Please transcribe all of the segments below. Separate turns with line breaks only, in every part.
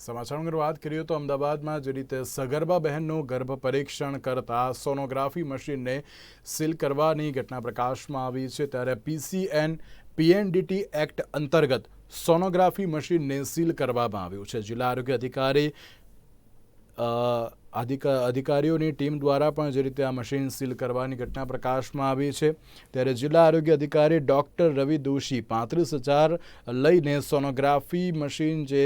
સમાચારોની વાત કરીએ તો અમદાવાદમાં જે રીતે સગર્ભા બહેનનું ગર્ભ પરીક્ષણ કરતા સોનોગ્રાફી મશીનને સીલ કરવાની ઘટના પ્રકાશમાં આવી છે, ત્યારે પીએનડીટી એક્ટ અંતર્ગત સોનોગ્રાફી મશીનને સીલ કરવામાં આવ્યું છે। જિલ્લા આરોગ્ય અધિકારીઓની ટીમ દ્વારા પણ જે રીતે આ મશીન સીલ કરવાની ઘટના પ્રકાશમાં આવી છે, ત્યારે જિલ્લા આરોગ્ય અધિકારી ડૉક્ટર રવિ દોશી 35,000 લઈને સોનોગ્રાફી મશીન જે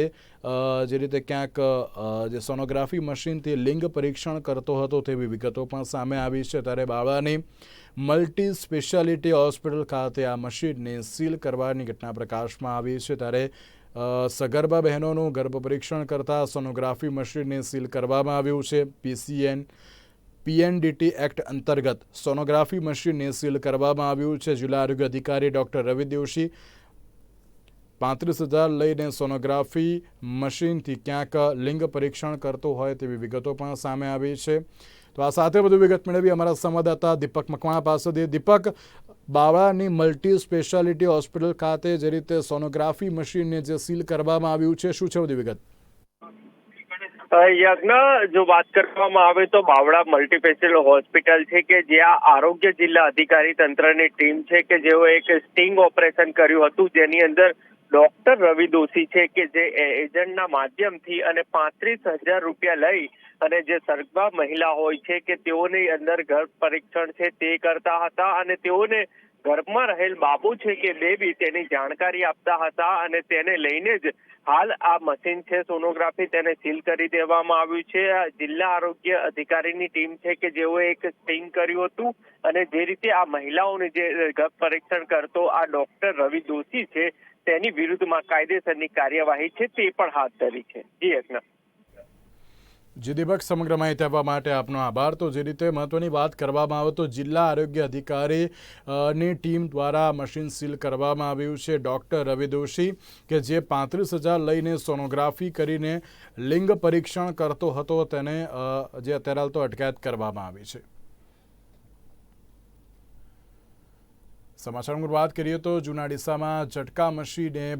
રીતે ક્યાંક જે સોનોગ્રાફી મશીનથી લિંગ પરીક્ષણ કરતો હતો તેવી વિગતો પણ સામે આવી છે। ત્યારે બાવળાની મલ્ટી સ્પેશિયાલિટી હોસ્પિટલ ખાતે આ મશીનને સીલ કરવાની ઘટના પ્રકાશમાં આવી છે, ત્યારે સગર્ભા બહેનોનું ગર્ભ પરીક્ષણ કરતા સોનોગ્રાફી મશીનને સીલ કરવામાં આવ્યું છે। પીએનડીટી એક્ટ અંતર્ગત સોનોગ્રાફી મશીનને સીલ કરવામાં આવ્યું છે। જિલ્લા આરોગ્ય અધિકારી ડૉક્ટર રવિ દોશી 35,000 લઈને સોનોગ્રાફી મશીનથી ક્યાંક લિંગ પરીક્ષણ કરતો હોય તેવી વિગતો પણ સામે આવી છે। તો આ સાથે વધુ વિગત મેળવી અમારા સંવાદદાતા દીપક મકવાણા પાસેથી। દીપક, બાવળાની મલ્ટી સ્પેશિયાલિટી હોસ્પિટલ ખાતે જે રીતે સોનોગ્રાફી મશીનને જે સીલ કરવામાં આવ્યું છે, શું છે વધુ વિગત?
યજ્ઞ, જો વાત કરવામાં આવે તો બાવળા મલ્ટીસ્પેશિયલ હોસ્પિટલ છે કે જ્યાં આરોગ્ય જિલ્લા અધિકારી તંત્રની ટીમ છે કે જેઓ એક સ્ટિંગ ઓપરેશન કર્યું હતું, જેની અંદર ડોક્ટર રવિ દોશી છે કે જે એજન્ટના માધ્યમથી અને 35,000 રૂપિયા લઈ અને જે સગર્ભા મહિલા હોય છે કે તેઓની અંદર ગર્ભ પરીક્ષણ છે તે કરતા હતા અને તેઓને ગર્ભમાં રહેલ બાબુ છે કે બેબી તેની જાણકારી આપતા હતા અને તેને લઈને જ હાલ આ મશીન છે સોનોગ્રાફી તેને સીલ કરી દેવામાં આવ્યું છે। જિલ્લા આરોગ્ય અધિકારીની ટીમ છે કે જેઓએ એક સ્ટિંગ કર્યું હતું અને જે રીતે આ મહિલાઓને જે ગર્ભ પરીક્ષણ કરતો આ ડોક્ટર રવિ દોશી છે તેની વિરુદ્ધમાં કાયદેસરની કાર્યવાહી છે તે પણ હાથ ધરી છે। જી યજ્ઞ।
જી દીપક, સમગ્ર માહિતી આપવા માટે આપનો આભાર। તો જે રીતે મહત્વની વાત કરવામાં આવે તો જિલ્લા આરોગ્ય અધિકારીની ટીમ દ્વારા મશીન સીલ કરવામાં આવ્યું છે। ડૉક્ટર રવિ દોશી કે જે 35,000 લઈને સોનોગ્રાફી કરીને લિંગ પરીક્ષણ કરતો હતો તેને જે અત્યારે હાલ તો અટકાયત કરવામાં આવી છે। સમાચારોની વાત કરીએ તો જૂના ડીસામાં ઝટકા મશીને